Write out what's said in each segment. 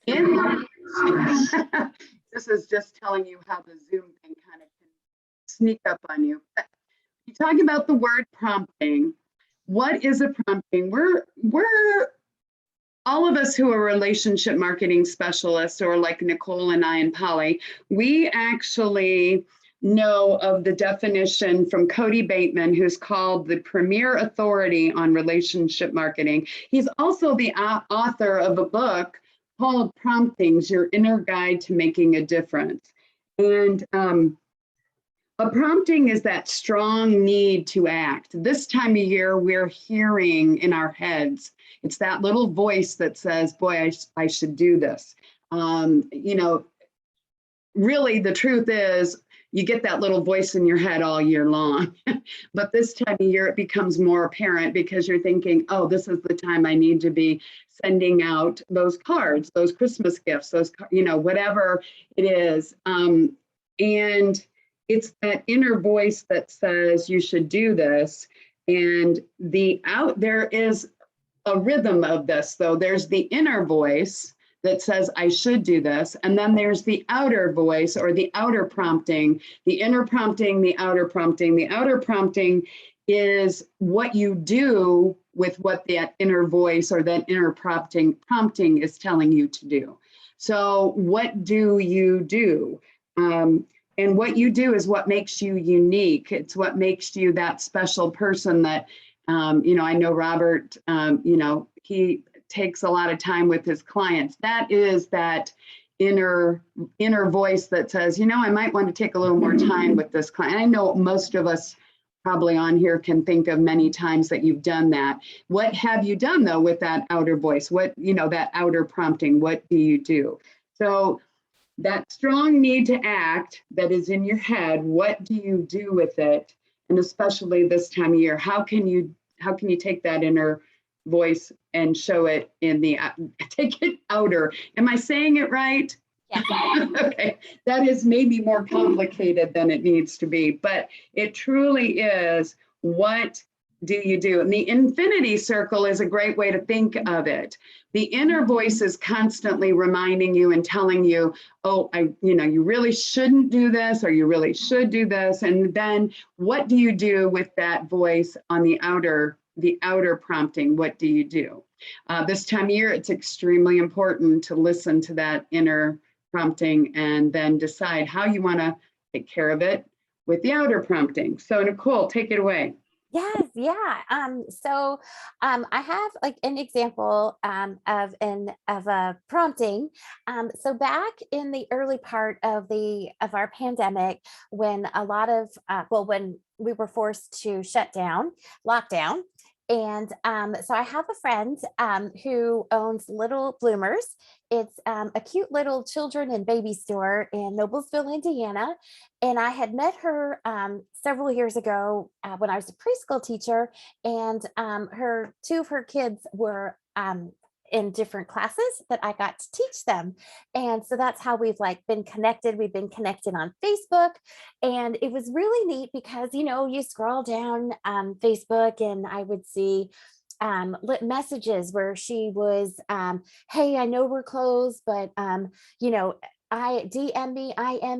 In this is just telling you how the Zoom thing kind of can sneak up on you. You talk about the word prompting. What is a prompting? We're all of us who are relationship marketing specialists, or like Nicole and I and Polly, we actually know of the definition from Cody Bateman, who's called the premier authority on relationship marketing. He's also the author of a book called Promptings, Your Inner Guide to Making a Difference. And a prompting is that strong need to act. This time of year, we're hearing in our heads. It's that little voice that says, boy, I should do this. You know, really the truth is you get that little voice in your head all year long. But this time of year, it becomes more apparent because you're thinking, oh, this is the time I need to be sending out those cards, those Christmas gifts, those, you know, whatever it is. And it's that inner voice that says you should do this. And there is a rhythm of this, though. There's the inner voice that says I should do this. And then there's the outer voice, or the outer prompting, the inner prompting, the outer prompting. The outer prompting is what you do with what that inner voice or that inner prompting is telling you to do. So what do you do? And what you do is what makes you unique. It's what makes you that special person that, you know, I know Robert, you know, he takes a lot of time with his clients. That is that inner voice that says, you know, I might want to take a little more time with this client. I know most of us probably on here can think of many times that you've done that. What have you done, though, with that outer voice? What, you know, that outer prompting, what do you do? So that strong need to act that is in your head, what do you do with it? And especially this time of year, how can you take that inner voice and show it in the, take it outer? Am I saying it right? Yeah. Okay, that is maybe more complicated than it needs to be, but it truly is, what do you do? And the infinity circle is a great way to think of it. The inner voice is constantly reminding you and telling you, oh, you know, you really shouldn't do this, or you really should do this. And then what do you do with that voice on the outer prompting? What do you do? This time of year, it's extremely important to listen to that inner prompting and then decide how you want to take care of it with the outer prompting. So Nicole, take it away. Yes, yeah. I have like an example of a prompting. So back in the early part of our pandemic, when a lot of when we were forced to lockdown. And so I have a friend who owns Little Bloomers. It's a cute little children and baby store in Noblesville, Indiana. And I had met her several years ago when I was a preschool teacher, and two of her kids were in different classes that I got to teach them. And so that's how we've been connected. We've been connected on Facebook, and it was really neat because, you know, you scroll down Facebook and I would see messages where she was, hey, I know we're closed, but, you know, IM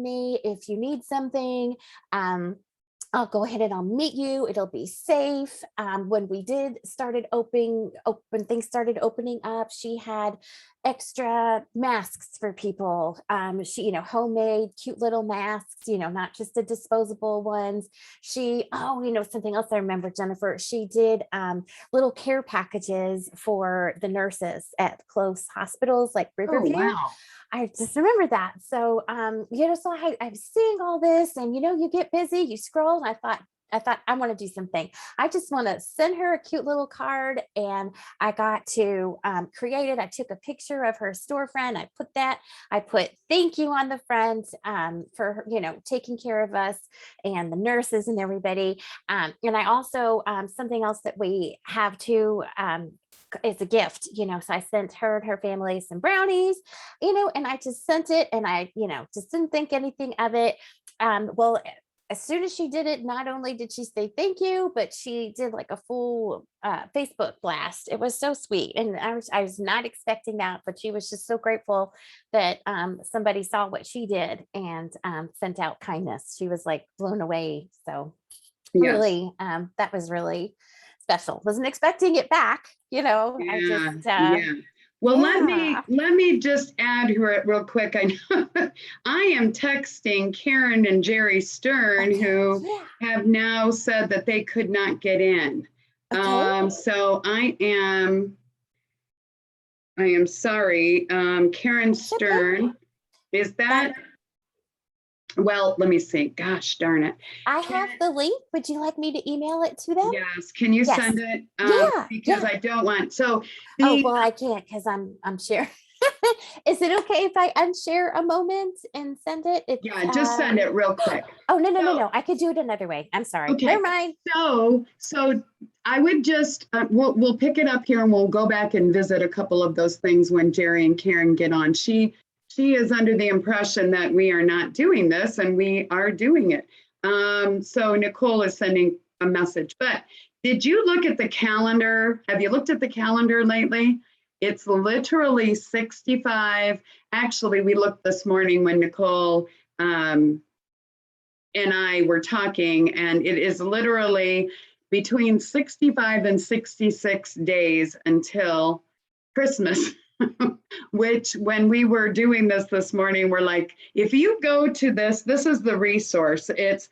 me if you need something. I'll go ahead and I'll meet you. It'll be safe. When things started opening up, she had extra masks for people. She, you know, homemade cute little masks, you know, not just the disposable ones. You know, something else I remember, Jennifer, she did little care packages for the nurses at close hospitals like Riverview. Oh, wow. I just remember that. So, you know, so I'm seeing all this, and, you know, you get busy, you scroll, and I thought I want to do something. I just want to send her a cute little card, and I got to create it. I took a picture of her storefront. I put thank you on the front for, you know, taking care of us and the nurses and everybody. And I also, something else that we have too, is a gift, you know, so I sent her and her family some brownies, you know, and I just sent it, and I, you know, just didn't think anything of it. Well, as soon as she did it, not only did she say thank you, but she did like a full Facebook blast. It was so sweet. And I was not expecting that, but she was just so grateful that somebody saw what she did and sent out kindness. She was like blown away. So Yes. really, that was really special. Wasn't expecting it back, you know. I Yeah, just, yeah. Well, yeah. let me just add here real quick. I know I am texting Karen and Jerry Stern, Okay. who Yeah. have now said that they could not get in. Okay. So I am sorry. Karen It's okay. Stern, is That that? Well, let me see. Gosh darn it. I have Karen, the link. Would you like me to email it to them? yes, can you Yes. send it? Yeah. Because Yeah. I don't want, so Oh, the, well, I can't because I'm sharing. Is it okay if I unshare a moment and send it? It's yeah, just send it real quick. oh, no, no, no, So, no. I could do it another way. I'm sorry. Never okay, mind. so I would just we'll pick it up here and we'll go back and visit a couple of those things when Jerry and Karen get on. She is under the impression that we are not doing this, and we are doing it. So Nicole is sending a message. But did you look at the calendar? Have you looked at the calendar lately? It's literally 65. Actually, we looked this morning when Nicole and I were talking, and it is literally between 65 and 66 days until Christmas. Which, when we were doing this morning, we're like, if you go to this is the resource. It's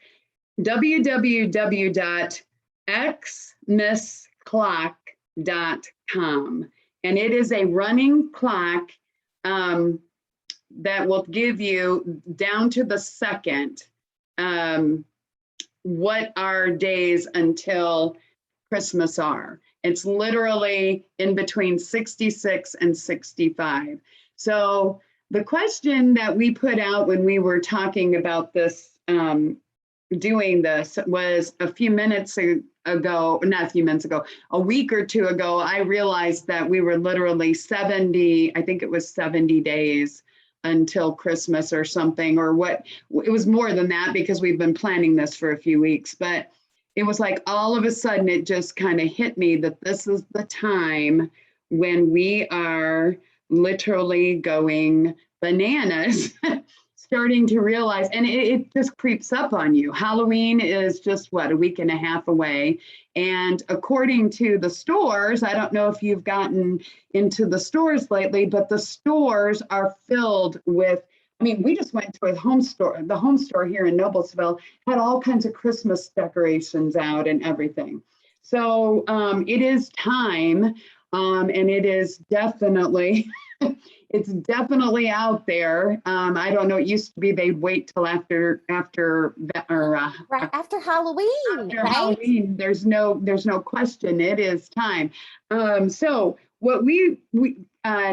www.xmissclock.com. And it is a running clock that will give you down to the second what our days until Christmas are. It's literally in between 66 and 65. So the question that we put out when we were talking about this, doing this, was a few minutes ago, not a few minutes ago, a week or two ago, I realized that we were literally 70, I think it was 70 days until Christmas or something, or what, it was more than that because we've been planning this for a few weeks, but it was like all of a sudden it just kind of hit me that this is the time when we are literally going bananas, starting to realize, and it just creeps up on you. Halloween is just what, a week and a half away. And according to the stores, I don't know if you've gotten into the stores lately, but the stores are filled with, I mean, we just went to a home store. The home store here in Noblesville had all kinds of Christmas decorations out and everything. So it is time, and it is definitely, it's definitely out there. I don't know. It used to be they'd wait till after Right after Halloween, after right? Halloween. There's no question. It is time. So what we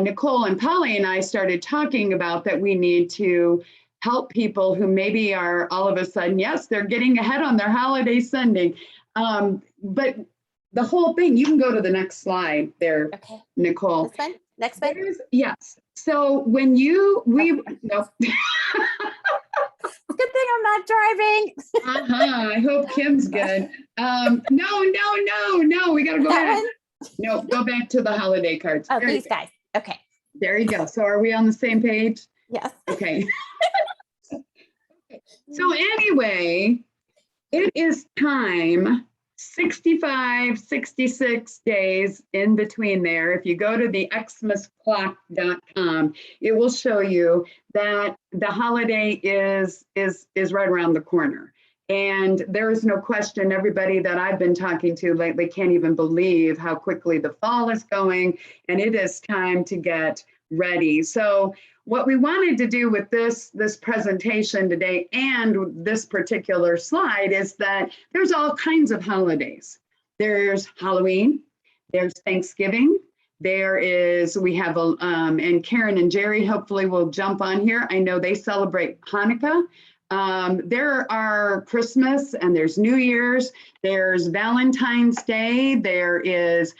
Nicole and Polly and I started talking about, that we need to help people who maybe are all of a sudden, yes, they're getting ahead on their holiday sending. But the whole thing, you can go to the next slide there, Okay. Nicole. This one? Next one? Yes. So when no. Good thing I'm not driving. I hope Kim's good. No. We got to go That back. one? No, go back to the holiday cards. Oh, There you these go. guys. Okay. There you go. So are we on the same page? Yes. Okay. So anyway, it is time, 65, 66 days in between there. If you go to the xmissclock.com, it will show you that the holiday is right around the corner. And there is no question, everybody that I've been talking to lately can't even believe how quickly the fall is going, and it is time to get ready. So what we wanted to do with this presentation today and this particular slide is that there's all kinds of holidays. There's Halloween, there's Thanksgiving, we have and Karen and Jerry hopefully will jump on here. I know they celebrate Hanukkah. There are Christmas, and there's New Year's, there's Valentine's Day, there is,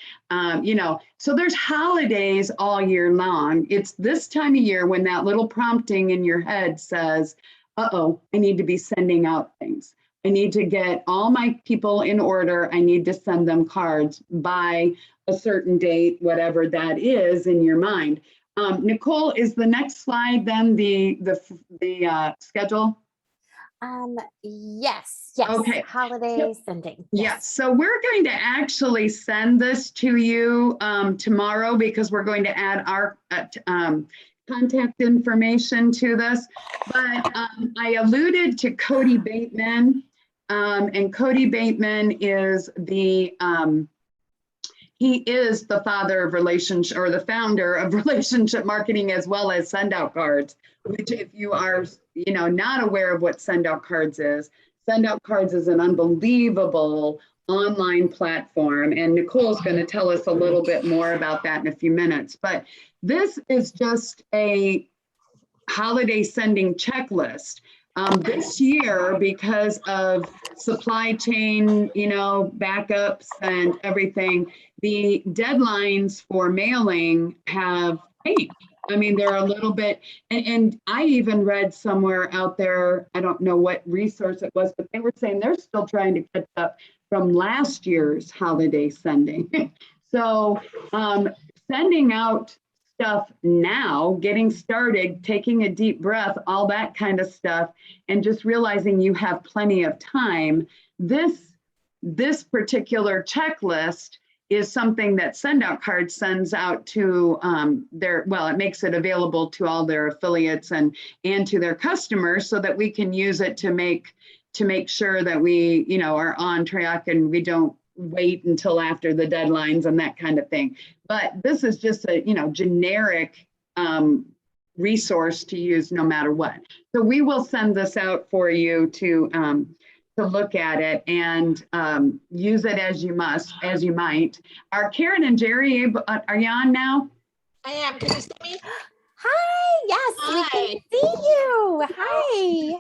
so there's holidays all year long. It's this time of year when that little prompting in your head says, uh-oh, I need to be sending out things. I need to get all my people in order. I need to send them cards by a certain date, whatever that is in your mind. Nicole, is the next slide then the schedule? Yes, Okay. holiday sending. Yes, so we're going to actually send this to you tomorrow because we're going to add our contact information to this. But I alluded to Cody Bateman, and Cody Bateman is he is the father of relationship, or the founder of relationship marketing, as well as Send Out Cards, which if you are, not aware of what Send Out Cards is, Send Out Cards is an unbelievable online platform. And Nicole's going to tell us a little bit more about that in a few minutes. But this is just a holiday sending checklist. This year, because of supply chain, backups and everything, the deadlines for mailing have changed. I mean, they're a little bit, and I even read somewhere out there, I don't know what resource it was, but they were saying they're still trying to catch up from last year's holiday sending. So sending out stuff now, getting started, taking a deep breath, all that kind of stuff, and just realizing you have plenty of time. This particular checklist is something that Send Out Cards sends out to it makes it available to all their affiliates and to their customers so that we can use it to make sure that we, are on track and we don't wait until after the deadlines and that kind of thing. But this is just a, generic resource to use no matter what. So we will send this out for you to look at it and use it as you might. Are Karen and Jerry are you on now? I am. Can you see me? Hi, yes, Hi. we can see you. Hi.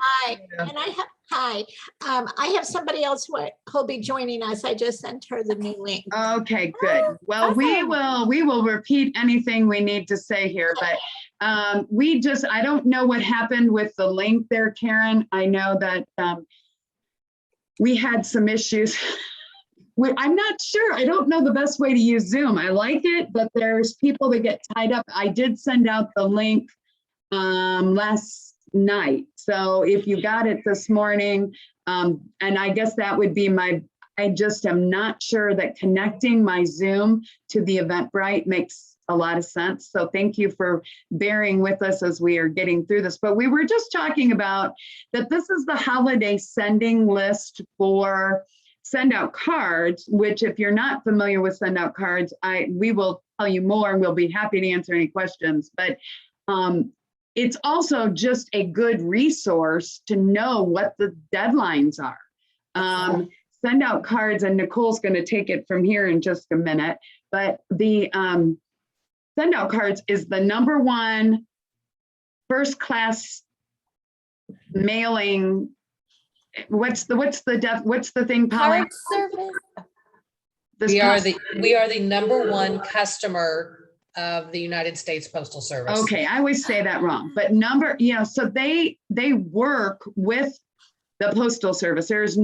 Hi. And I have somebody else who'll be joining us. I just sent her the new link. Okay, good. Well, awesome. we will repeat anything we need to say here, but I don't know what happened with the link there, Karen. I know that we had some issues. I'm not sure. I don't know the best way to use Zoom. I like it, but there's people that get tied up. I did send out the link last night. So if you got it this morning, and I guess that would be I just am not sure that connecting my Zoom to the Eventbrite makes a lot of sense. So thank you for bearing with us as we are getting through this. But we were just talking about that this is the holiday sending list for Send Out Cards, which if you're not familiar with Send Out Cards, we will tell you more and we'll be happy to answer any questions. But it's also just a good resource to know what the deadlines are. Send Out Cards, and Nicole's going to take it from here in just a minute, but the Send Out Cards is the #1 first class mailing. What's the thing, Polly? Card service. We are the #1 customer of the United States Postal Service. Okay, I always say that wrong, but so they work with the Postal Service. There is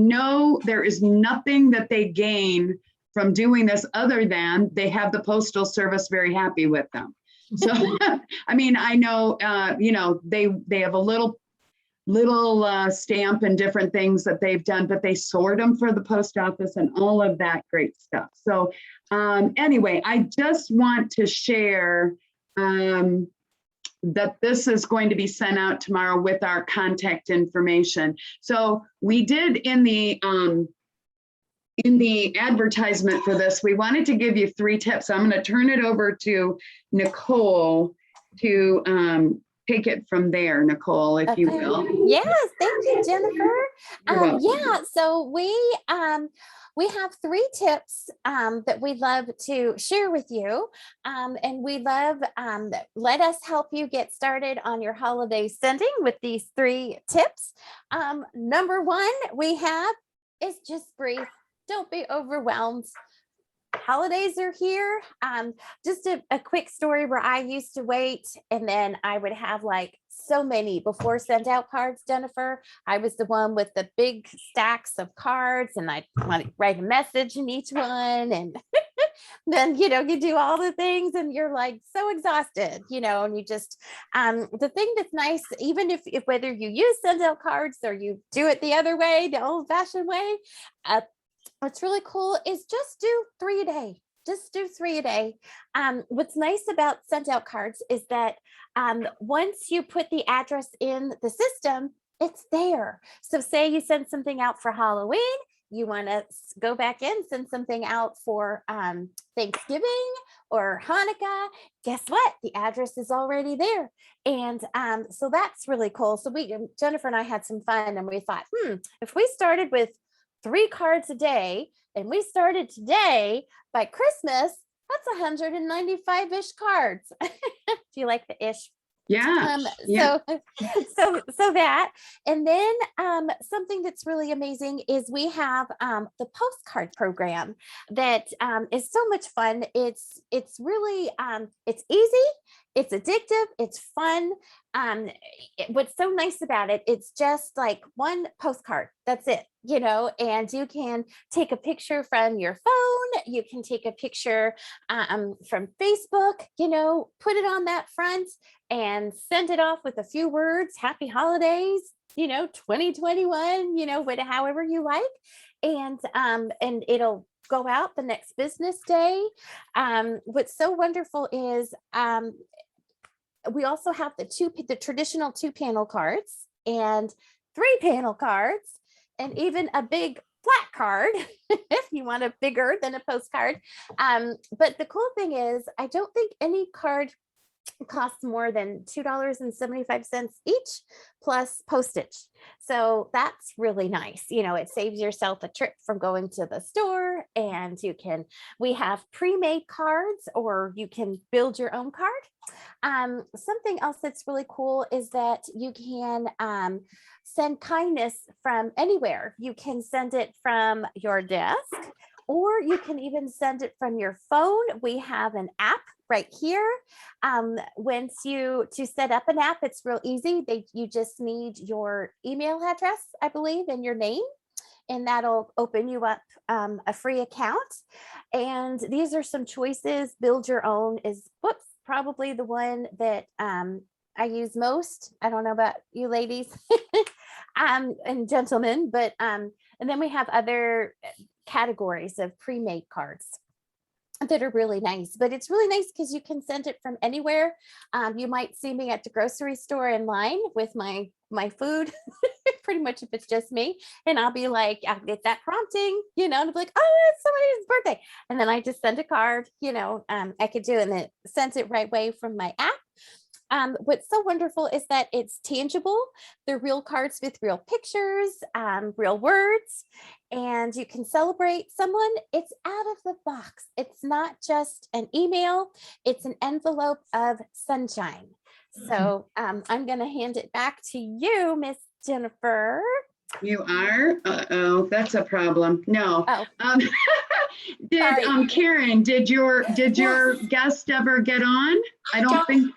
nothing that they gain from doing this other than they have the Postal Service very happy with them. So, I mean, I know, they have a little stamp and different things that they've done, but they sort them for the post office and all of that great stuff. So anyway, I just want to share that this is going to be sent out tomorrow with our contact information. So we did in the advertisement for this, we wanted to give you 3 tips. So I'm going to turn it over to Nicole to take it from there, Nicole, if you will. Yes, thank you, Jennifer. Yeah, so we have 3 tips that we'd love to share with you. And we love, let us help you get started on your holiday sending with these 3 tips. #1 we have is just breathe. Don't be overwhelmed. Holidays are here. Just a quick story where I used to wait and then I would have like so many before send out cards, Jennifer. I was the one with the big stacks of cards, and I want to write a message in each one. And then, you do all the things and you're like so exhausted, and you just, the thing that's nice, even if whether you use send out cards or you do it the other way, the old fashioned way, what's really cool is just do 3 a day. Just do 3 a day. What's nice about sent out cards is that once you put the address in the system, it's there. So say you send something out for Halloween, you want to go back in, send something out for Thanksgiving or Hanukkah, guess what? The address is already there. And so that's really cool. So Jennifer and I had some fun, and we thought, if we started with 3 cards a day and we started today, by Christmas, that's 195-ish cards. Do you like the ish? Yeah. So that, and then something that's really amazing is we have the postcard program that is so much fun. It's really it's easy, it's addictive, it's fun. What's so nice about it, it's just like one postcard, that's it, and you can take a picture from your phone, you can take a picture from Facebook, put it on that front and send it off with a few words, happy holidays, 2021, however you like. And it'll go out the next business day. What's so wonderful is we also have the traditional 2-panel cards and 3-panel cards, and even a big flat card if you want a bigger than a postcard. But the cool thing is, I don't think any card costs more than $2.75 each plus postage. So that's really nice. It saves yourself a trip from going to the store, and we have pre-made cards, or you can build your own card. Something else that's really cool is that you can send kindness from anywhere. You can send it from your desk, or you can even send it from your phone. We have an app right here. To set up an app, it's real easy. You just need your email address, I believe, and your name, and that'll open you up a free account. And these are some choices. Build your own is probably the one that I use most. I don't know about you ladies and gentlemen, but and then we have other categories of pre-made cards that are really nice. But it's really nice because you can send it from anywhere. You might see me at the grocery store in line with my food, pretty much if it's just me, and I'll be like, I'll get that prompting, and I'll be like, oh, it's somebody's birthday, and then I just send a card. I could do it, and it sends it right away from my app. What's so wonderful is that it's tangible. They're real cards with real pictures, real words, and you can celebrate someone. It's out of the box. It's not just an email. It's an envelope of sunshine. So I'm going to hand it back to you, Miss Jennifer. You are? Uh-oh, that's a problem. No. Oh. Karen, did your guest ever get on? I don't think.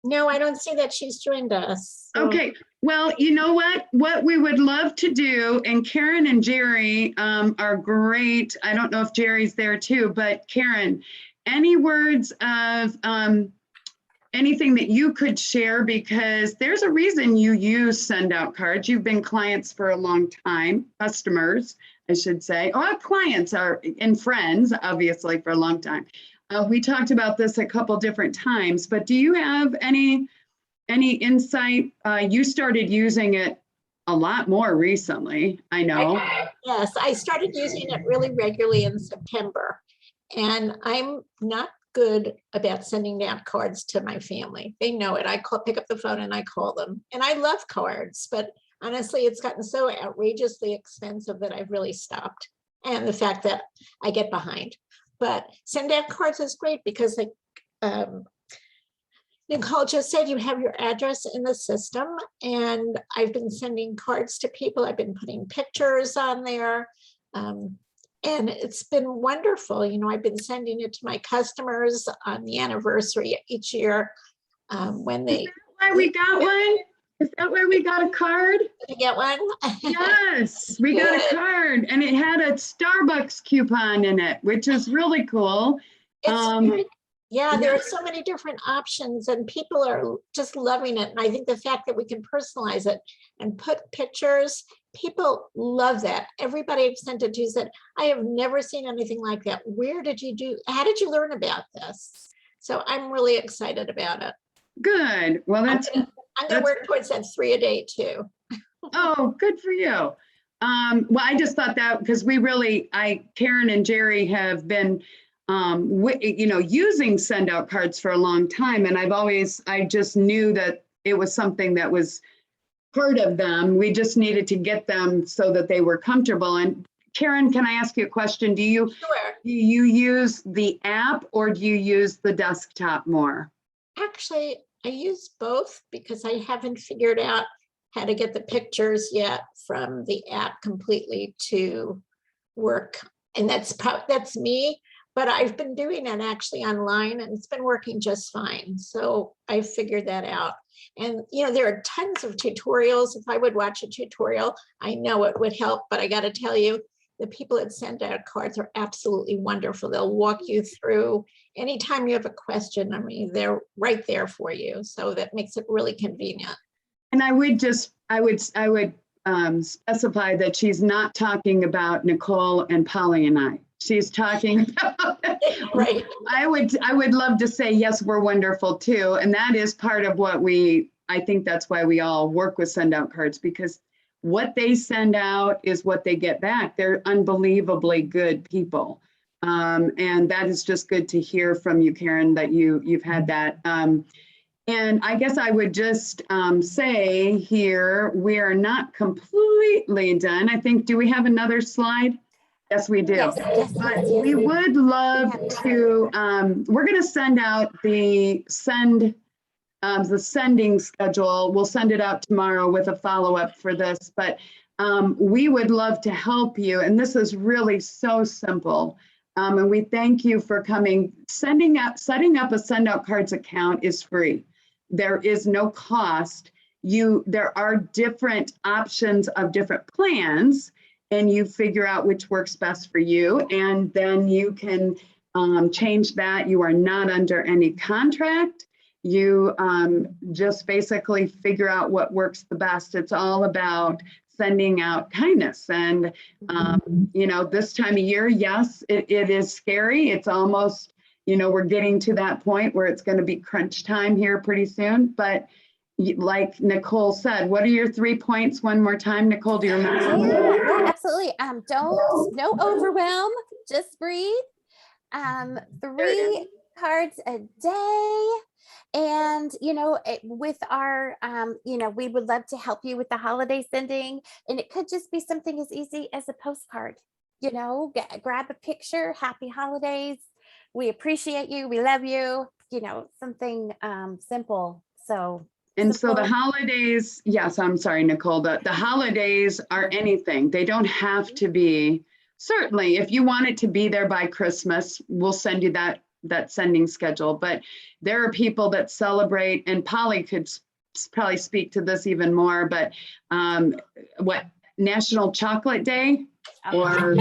No, I don't see that she's joined us. So. Okay, well, you know what? What we would love to do, and Karen and Jerry are great. I don't know if Jerry's there too, but Karen, any words of anything that you could share, because there's a reason you use send out cards. You've been clients for a long time, customers, I should say. Our clients are and friends, obviously, for a long time. We talked about this a couple different times, but do you have any insight? You started using it a lot more recently, I know. Yes, I started using it really regularly in September, and I'm not good about sending out cards to my family. They know it. I pick up the phone and I call them, and I love cards, but honestly, it's gotten so outrageously expensive that I've really stopped. And the fact that I get behind. But send out cards is great because, like Nicole just said, you have your address in the system, and I've been sending cards to people. I've been putting pictures on there, and it's been wonderful. I've been sending it to my customers on the anniversary each year when they. Is that why we got one? Is that why we got a card? Did you get one? Yes, we got a Good. card and it had a Starbucks coupon in it, which is really cool. It's very- yeah, there yeah. are so many different options and people are just loving it. And I think the fact that we can personalize it and put pictures, people love that. Everybody I've sent it to said, I have never seen anything like that. How did you learn about this? So I'm really excited about it. Good. Well, I'm that's, gonna that's- work towards that 3 a day too. oh, good for you. Well, I just thought that because Karen and Jerry have been, using send out cards for a long time. And I just knew that it was something that was part of them. We just needed to get them so that they were comfortable. And Karen, can I ask you a question? Do you Sure. use the app or do you use the desktop more? Actually, I use both because I haven't figured out how to get the pictures yet from the app completely to work. And that's me, but I've been doing it actually online and it's been working just fine. So I figured that out. And there are tons of tutorials. If I would watch a tutorial, I know it would help, but I got to tell you, the people that send out cards are absolutely wonderful. They'll walk you through anytime you have a question. I mean, they're right there for you. So that makes it really convenient. And I would specify that she's not talking about Nicole and Polly and I. She's talking about, Right. I would love to say, yes, we're wonderful too. And that is part of what I think that's why we all work with send out cards, because what they send out is what they get back. They're unbelievably good people. And that is just good to hear from you, Karen, that you've had that. And I guess I would just say here, we are not completely done. I think, do we have another slide? Yes, we do. Yes, But yes. we would love to, we're going to send out the sending schedule. We'll send it out tomorrow with a follow-up for this, but we would love to help you. And this is really so simple. And we thank you for coming. Setting up a send out cards account is free. There is no cost. There are different options of different plans, and you figure out which works best for you. And then you can change that. You are not under any contract. You just basically figure out what works the best. It's all about sending out kindness. And, this time of year, yes, it is scary. It's almost, we're getting to that point where it's going to be crunch time here pretty soon. But like Nicole said, what are your 3 points one more time, Nicole? Do you remember? Yeah, absolutely. No overwhelm, just breathe. 3 cards a day. And, with our, we would love to help you with the holiday sending. And it could just be something as easy as a postcard, grab a picture, happy holidays. We appreciate you. We love you, something simple. So. And so the holidays, yes, I'm sorry, Nicole, the holidays are anything. They don't have to be, certainly, if you want it to be there by Christmas, we'll send you that sending schedule. But there are people that celebrate, and Polly could probably speak to this even more, but National Chocolate Day? Or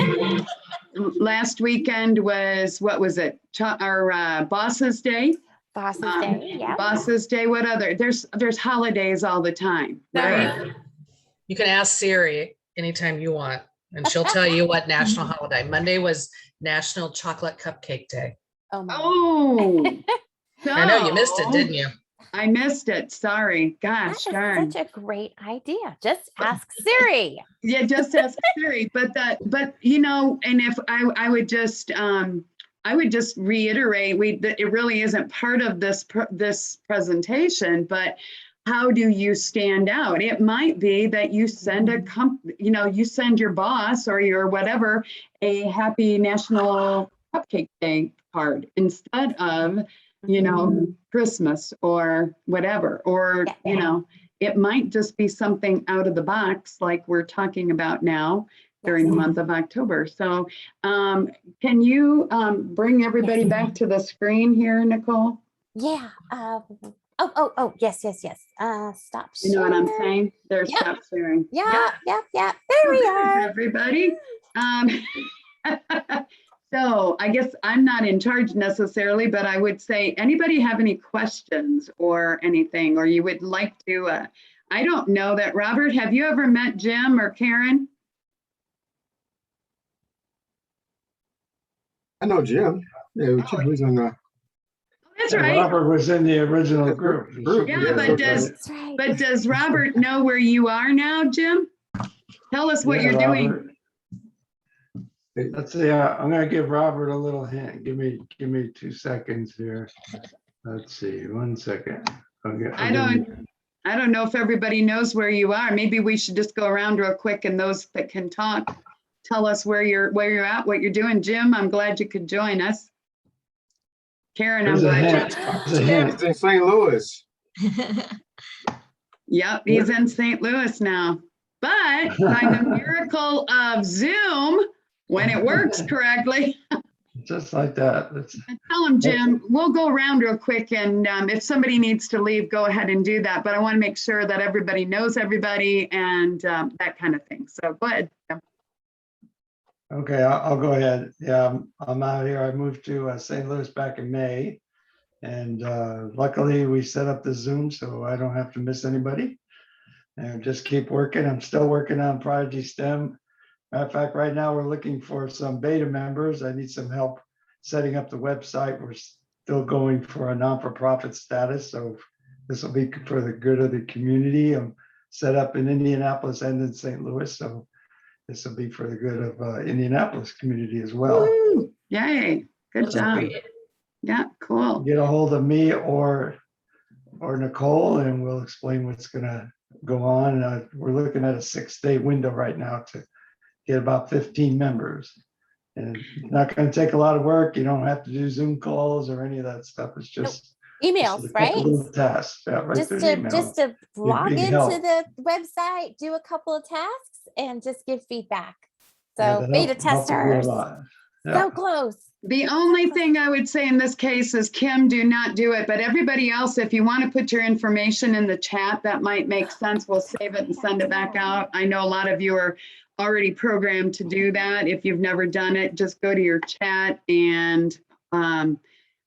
last weekend was, what was it? Our Boss's Day? Boss's Day, yeah. Boss's Day, what other? There's holidays all the time, right? You can ask Siri anytime you want, and she'll tell you what national holiday. Monday was National Chocolate Cupcake Day. Oh, I know you missed it, didn't you? I missed it. Sorry. Gosh, darn. Such a great idea. Just ask Siri. Yeah, just ask Siri. But and if I would just reiterate, it really isn't part of this presentation, but how do you stand out? It might be that you send you send your boss or your whatever a happy National Cupcake Day card instead of, Christmas or whatever, or, it might just be something out of the box like we're talking about now during the month of October. So can you bring everybody back to the screen here, Nicole? Yeah. Oh, yes. Stop You know what I'm share. saying? There's Yep. stop sharing. Yeah. There Well, we there's are. everybody. So I guess I'm not in charge necessarily, but I would say, anybody have any questions or anything, or you would like to, I don't know that, Robert, have you ever met Jim or Karen? I know Jim. Yeah, Jim was on the That's Yeah, right. Robert was in the original the group. group, Yeah, yeah. but does, That's right. but does Robert know where you are now, Jim? Tell us what Yeah, you're doing. Robert. Let's see, I'm gonna give Robert a little hint. Give me 2 seconds here. Let's see, 1 second. Okay. I don't know if everybody knows where you are. Maybe we should just go around real quick, and those that can talk, tell us where you're at, what you're doing. Jim, I'm glad you could join us. Karen, I'm There's a glad hint. you. There's a hint. He's in St. Louis. Yep, he's in St. Louis now. But by the miracle of Zoom, when it works correctly, Just like that. That's tell him, Jim, we'll go around real quick, and if somebody needs to leave, go ahead and do that. But I want to make sure that everybody knows everybody and that kind of thing. So go ahead, Jim. okay. I'll go ahead. Yeah, I'm out here. I moved to St. Louis back in May. And luckily we set up the Zoom so I don't have to miss anybody. And just keep working. I'm still working on Prodigy STEM. Matter of fact, right now we're looking for some beta members. I need some help setting up the website. We're still going for a non-for-profit status. So this will be for the good of the community. I'm set up in Indianapolis and in St. Louis. So this will be for the good of Indianapolis community as well. Woo! Yay, good That's job. great. Yeah, cool. Get a hold of me or Nicole, and we'll explain what's gonna go on. We're looking at a 6-day window right now to get about 15 members. And it's not gonna take a lot of work. You don't have to do Zoom calls or any of that stuff. It's just Emails, a right? couple of tasks. Yeah, right Just through to the email. just to log big into help. the website, do a couple of tasks, and just give feedback. Yeah, So that beta help a testers, lot. so Yeah. close. The only thing I would say in this case is, Kim, do not do it. But everybody else, if you want to put your information in the chat, that might make sense. We'll save it and send it back out. I know a lot of you are already programmed to do that. If you've never done it, just go to your chat, and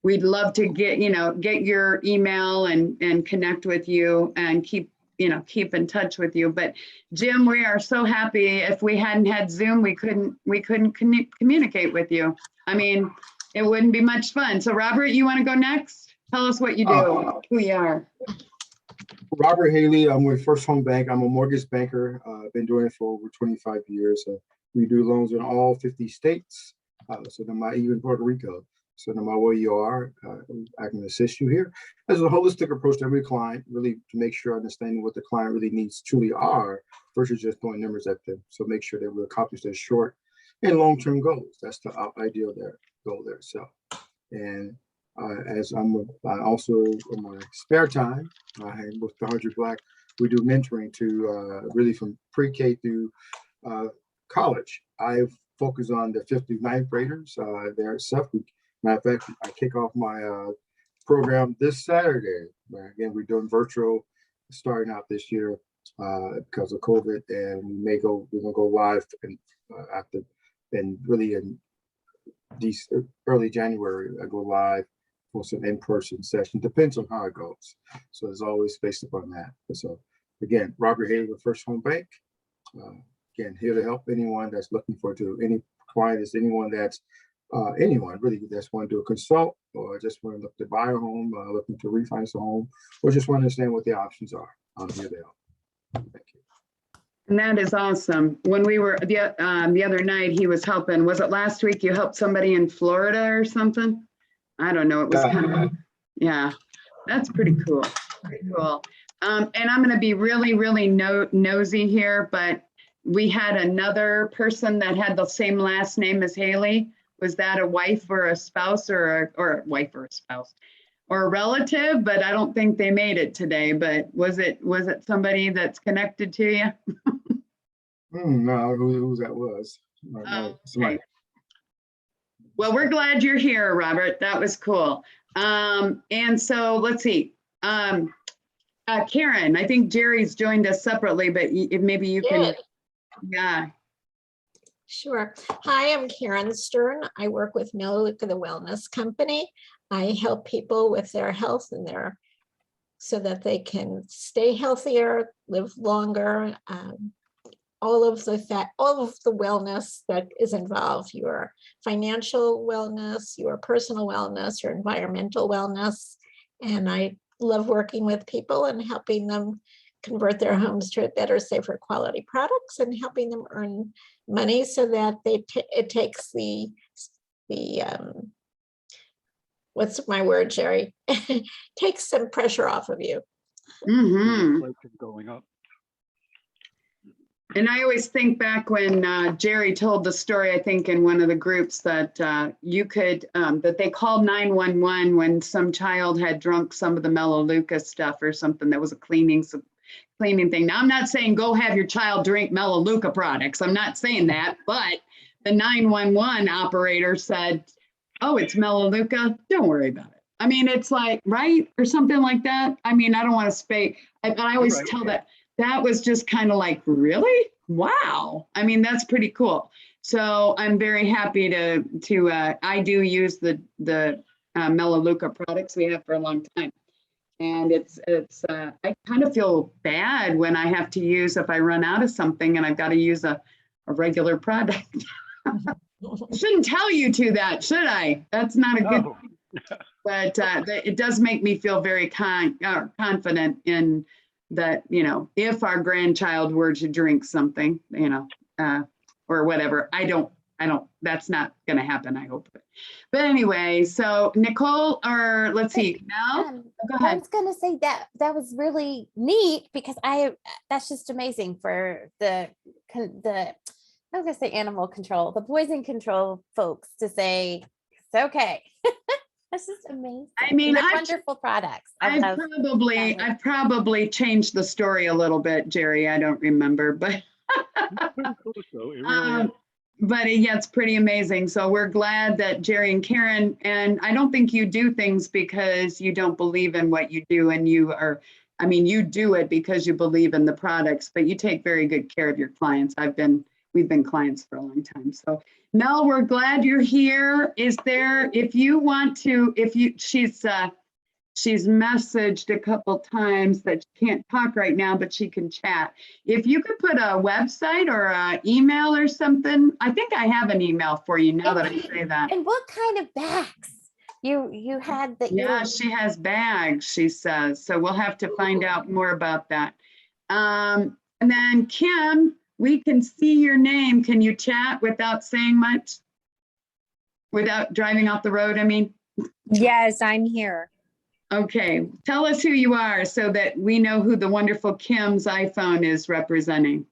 we'd love to get your email and connect with you and keep in touch with you. But Jim, we are so happy. If we hadn't had Zoom, we couldn't communicate with you. I mean, it wouldn't be much fun. So Robert, you want to go next? Tell us what you do, who you are. Robert Haley. I'm with First Home Bank. I'm a mortgage banker. I've been doing it for over 25 years. We do loans in all 50 states. So no matter, even Puerto Rico. So no matter where you are, I can assist you here. There's a holistic approach to every client, really to make sure understanding what the client really needs truly are versus just throwing numbers at them. So make sure that we accomplish their short and long-term goals. That's the ideal goal there. So, and as I also in my spare time, I with the 100 Black, we do mentoring to really from pre-K through college. I focus on the 5th through 9th graders there at Suffolk. Matter of fact, I kick off my program this Saturday. Again, we're doing virtual starting out this year because of COVID, and we're gonna go live after, and really in early January, I go live for some in-person session. Depends on how it goes. So it's always based upon that. So again, Robert Haley with First Home Bank. Again, here to help anyone that's looking any client, is anyone that's anyone really that's want to do a consult, or just want to look to buy a home, looking to refinance a home, or just want to understand what the options are. I'm here to help. Thank you. And that is awesome. When we were the other night, he was helping. Was it last week you helped somebody in Florida or something? I don't know. It was kind of, yeah, that's pretty cool. Pretty cool. And I'm going to be really, really nosy here, but we had another person that had the same last name as Haley. Was that a wife or a spouse or a wife or a spouse or a relative? But I don't think they made it today. But was it somebody that's connected to you? No, who that was. Okay. Well, we're glad you're here, Robert. That was cool. And so let's see. Karen, I think Jerry's joined us separately, but maybe you can, Good. yeah. Sure. Hi, I'm Karen Stern. I work with Melaleuca, the Wellness Company. I help people with their health and so that they can stay healthier, live longer, all of the wellness that is involved, your financial wellness, your personal wellness, your environmental wellness. And I love working with people and helping them convert their homes to better, safer quality products and helping them earn money so that it takes the what's my word, Jerry? Takes some pressure off of you. Mm-hmm. Inflation going up. And I always think back when Jerry told the story, I think in one of the groups that you could, that they called 911 when some child had drunk some of the Melaleuca stuff or something that was a cleaning thing. Now, I'm not saying go have your child drink Melaleuca products. I'm not saying that, but the 911 operator said, oh, it's Melaleuca. Don't worry about it. I mean, it's like, right? Or something like that. I mean, I don't want to speak, but I always Right. tell that was just kind of like, really? Wow. I mean, that's pretty cool. So I'm very happy I do use the Melaleuca products we have for a long time. And I kind of feel bad when I have to use, if I run out of something and I've got to use a regular product. Shouldn't tell you to that, should I? That's not a good No. thing. But it does make me feel very confident in that, if our grandchild were to drink something, or whatever, that's not going to happen, I hope. But anyway, so Nicole, or let's see, Mel, go I ahead. was gonna say that was really neat because that's just amazing for I was gonna say animal control, the poison control folks to say it's okay. That's just amazing. I mean, they're wonderful products. I've probably changed the story a little bit, Jerry. I don't remember, but Pretty close, though. It really is. but yeah, it's pretty amazing. So we're glad that Jerry and Karen, and I don't think you do things because you don't believe in what you do, and you do it because you believe in the products, but you take very good care of your clients. We've been clients for a long time. So Mel, we're glad you're here. Is there, if you want to, she's messaged a couple times that she can't talk right now, but she can chat. If you could put a website or an email or something, I think I have an email for you now that I say that. And what kind of bags you had that? Yeah, she has bags, she says. So we'll have to find out more about that. And then Kim, we can see your name. Can you chat without saying much? Without driving off the road, I mean? Yes, I'm here. Okay, tell us who you are so that we know who the wonderful Kim's iPhone is representing.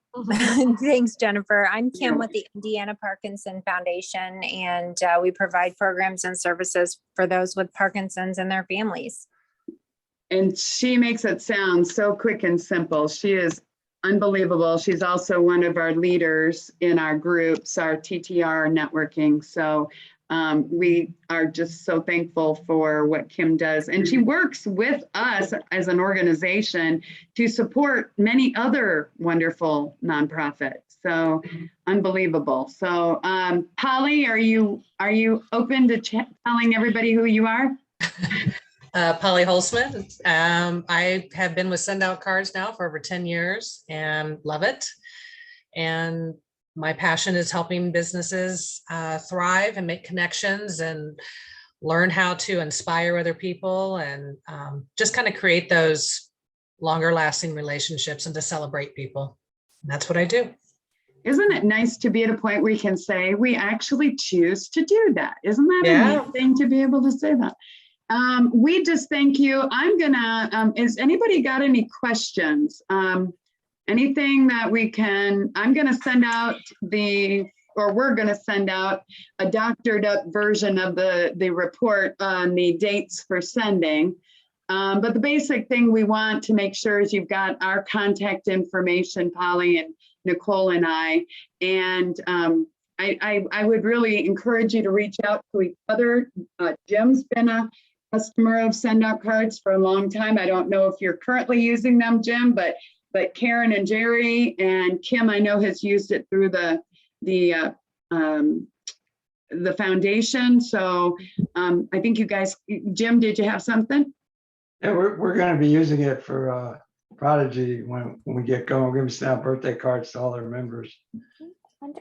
Thanks, Jennifer. I'm Kim with the Indiana Parkinson Foundation, and we provide programs and services for those with Parkinson's and their families. And she makes it sound so quick and simple. She is unbelievable. She's also one of our leaders in our groups, our TTR networking. So we are just so thankful for what Kim does. And she works with us as an organization to support many other wonderful nonprofits. So unbelievable. So Polly, are you open to telling everybody who you are? Polly Holzman. I have been with Send Out Cards now for over 10 years and love it. And my passion is helping businesses thrive and make connections and learn how to inspire other people and just kind of create those longer lasting relationships and to celebrate people. And that's what I do. Isn't it nice to be at a point where you can say, we actually choose to do that? Isn't that a neat thing to be able to say that? We just thank you. I'm gonna, is anybody got any questions? Anything that we can, I'm gonna send out we're gonna send out a doctored up version of the report on the dates for sending. But the basic thing we want to make sure is you've got our contact information, Polly and Nicole and I. And I would really encourage you to reach out to each other. Jim's been a customer of Send Out Cards for a long time. I don't know if you're currently using them, Jim, but Karen and Jerry and Kim, I know, has used it through the foundation. So I think you guys, Jim, did you have something? Yeah, we're gonna be using it for Prodigy when we get going. We're gonna be sending out birthday cards to all our members.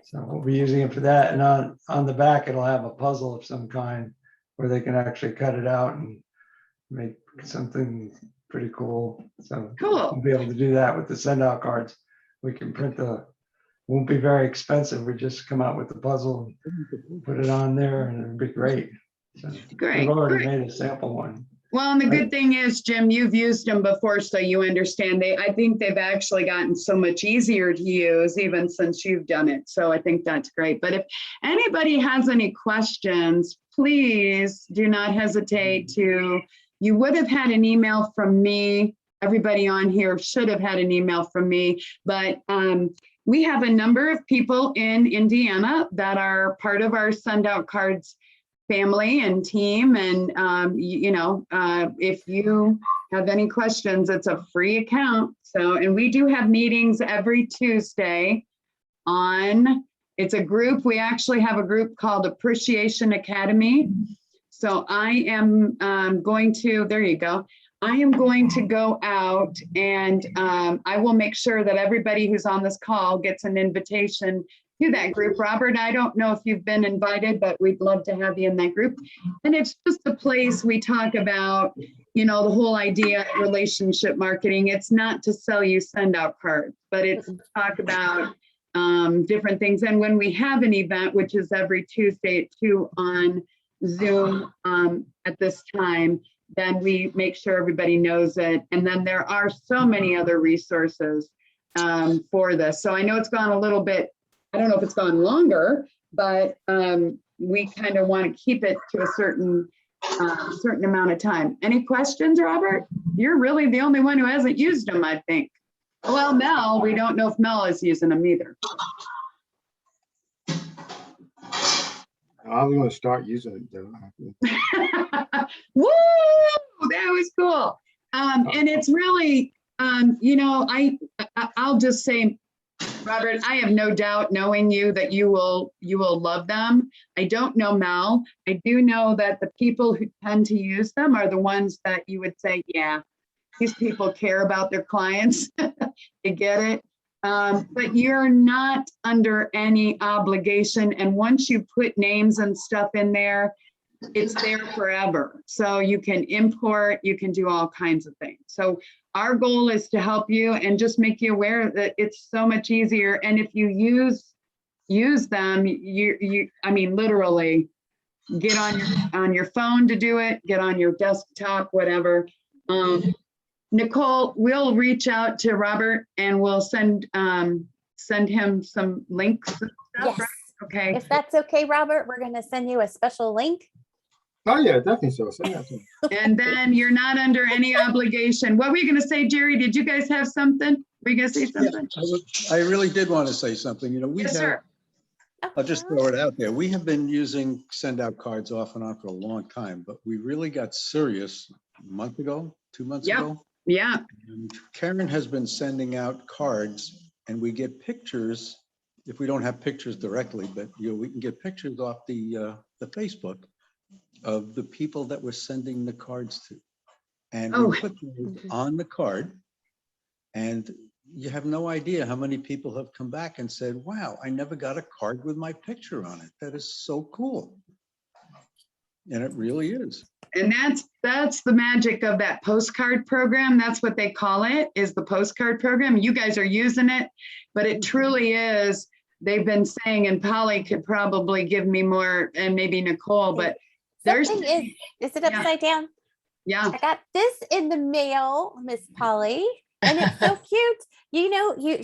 So we'll be using it for that. And on the back, it'll have a puzzle of some kind where they can actually cut it out and make something pretty cool. So Cool. we'll be able to do that with the send out cards. We can won't be very expensive. We just come out with the puzzle and put it on there and it'll be great. So Great. we've already Great. made a sample one. Well, and the good thing is, Jim, you've used them before, so you understand. I think they've actually gotten so much easier to use even since you've done it. So I think that's great. But if anybody has any questions, please do not hesitate to, you would have had an email from me. Everybody on here should have had an email from me, but we have a number of people in Indiana that are part of our Send Out Cards family and team. And, if you have any questions, it's a free account. So, and we do have meetings every Tuesday it's a group. We actually have a group called Appreciation Academy. So I am there you go. I am going to go out and I will make sure that everybody who's on this call gets an invitation to that group. Robert, I don't know if you've been invited, but we'd love to have you in that group. And it's just a place we talk about, the whole idea of relationship marketing. It's not to sell you Send Out Cards, but it's to talk about different things. And when we have an event, which is every Tuesday at 2 on Zoom at this time, then we make sure everybody knows it. And then there are so many other resources for this. So I know it's gone a little bit, I don't know if it's gone longer, but we kind of want to keep it to a certain amount of time. Any questions, Robert? You're really the only one who hasn't used them, I think. Well, Mel, we don't know if Mel is using them either. I'm going to start using it though. Woo! That was cool. And it's really, I'll just say, Robert, I have no doubt, knowing you, that you will love them. I don't know Mel. I do know that the people who tend to use them are the ones that you would say, yeah, these people care about their clients. They get it. But you're not under any obligation. And once you put names and stuff in there, it's there forever. So you can import, you can do all kinds of things. So our goal is to help you and just make you aware that it's so much easier. And if you use them, I mean, literally get on your phone to do it, get on your desktop, whatever. Nicole, we'll reach out to Robert and we'll send him some links and stuff, Yes. right? Okay. If that's okay, Robert, we're going to send you a special link. Oh yeah, definitely so. Send that to me. And then you're not under any obligation. What were you going to say, Jerry? Did you guys have something? Were you going to say something? I really did want to say something. We Yes, have, sir. I'll just throw it out there. We have been using Send Out Cards off and on for a long time, but we really got serious a month ago, 2 months Yep. ago. Yeah. And Karen has been sending out cards and we get pictures, if we don't have pictures directly, but we can get pictures off the Facebook of the people that we're sending the cards to. And Oh. we put those on the card, and you have no idea how many people have come back and said, wow, I never got a card with my picture on it. That is so cool. And it really is. And that's the magic of that postcard program. That's what they call it, is the postcard program. You guys are using it, but it truly is. They've been saying, and Polly could probably give me more, and maybe Nicole, but there's, Something is it Yeah. upside down? yeah. I got this in the mail, Miss Polly, and it's so cute.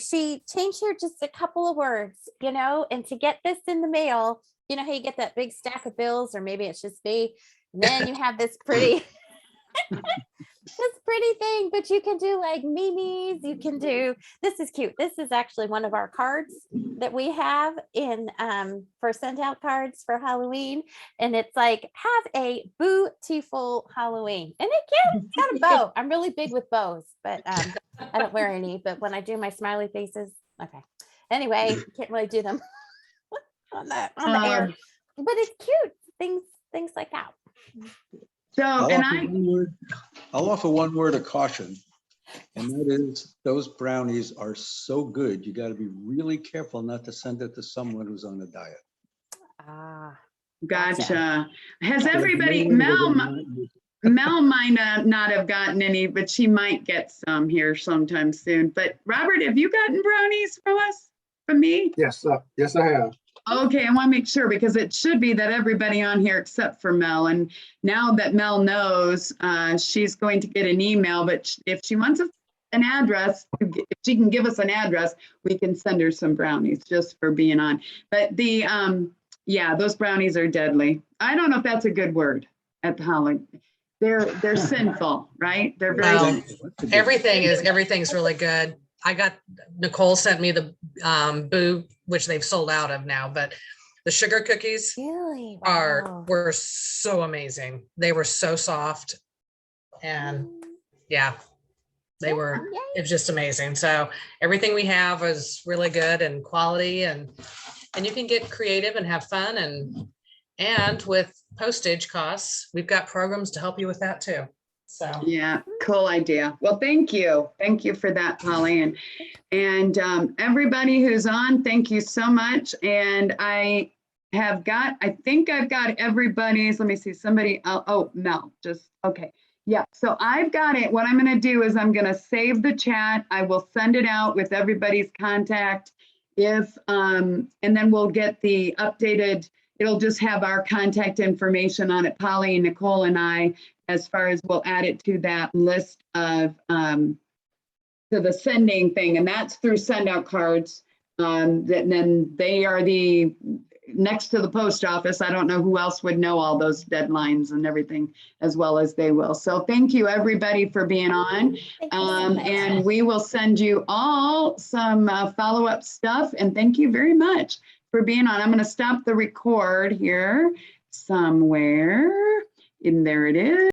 She changed here just a couple of words, and to get this in the mail, how you get that big stack of bills, or maybe it's just me. And then you have this pretty, this pretty thing, but you can do like memes. You can do, this is cute. This is actually one of our cards that we have in for send out cards for Halloween. And it's like, have a beautiful Halloween. And it's got a bow. I'm really big with bows, but I don't wear any. But when I do my smiley faces, okay. Anyway, can't really do them on the air. But it's cute. Things like that. So, and I, I'll offer one word of caution, and that is those brownies are so good. You got to be really careful not to send it to someone who's on a diet. Ah, gotcha. Has everybody, Mel might not have gotten any, but she might get some here sometime soon. But Robert, have you gotten brownies from us, from me? Yes, yes, I have. Okay, I want to make sure because it should be that everybody on here except for Mel. And now that Mel knows, she's going to get an email, but if she wants an address, if she can give us an address, we can send her some brownies just for being on. But the, yeah, those brownies are deadly. I don't know if that's a good word at the holiday. They're sinful, right? They're very Well, sinful. everything's really good. Nicole sent me the Boo, which they've sold out of now, but the sugar cookies really? Wow. were so amazing. They were so soft, and yeah, it was just amazing. So everything we have is really good and quality, and you can get creative and have fun, and with postage costs, we've got programs to help you with that too. So yeah, cool idea. Well, thank you. Thank you for that, Polly. And everybody who's on, thank you so much. And I think I've got everybody's, let me see, somebody, oh, Mel, just, okay. Yeah, so I've got it. What I'm going to do is I'm going to save the chat. I will send it out with everybody's contact. And then we'll get the updated, it'll just have our contact information on it, Polly and Nicole and I, as far as we'll add it to that list of, to the sending thing, and that's through send out cards. Then they are the next to the post office. I don't know who else would know all those deadlines and everything as well as they will. So thank you everybody for being on. And we will send you all some follow-up stuff. And thank you very much for being on. I'm going to stop the record here somewhere. And there it is.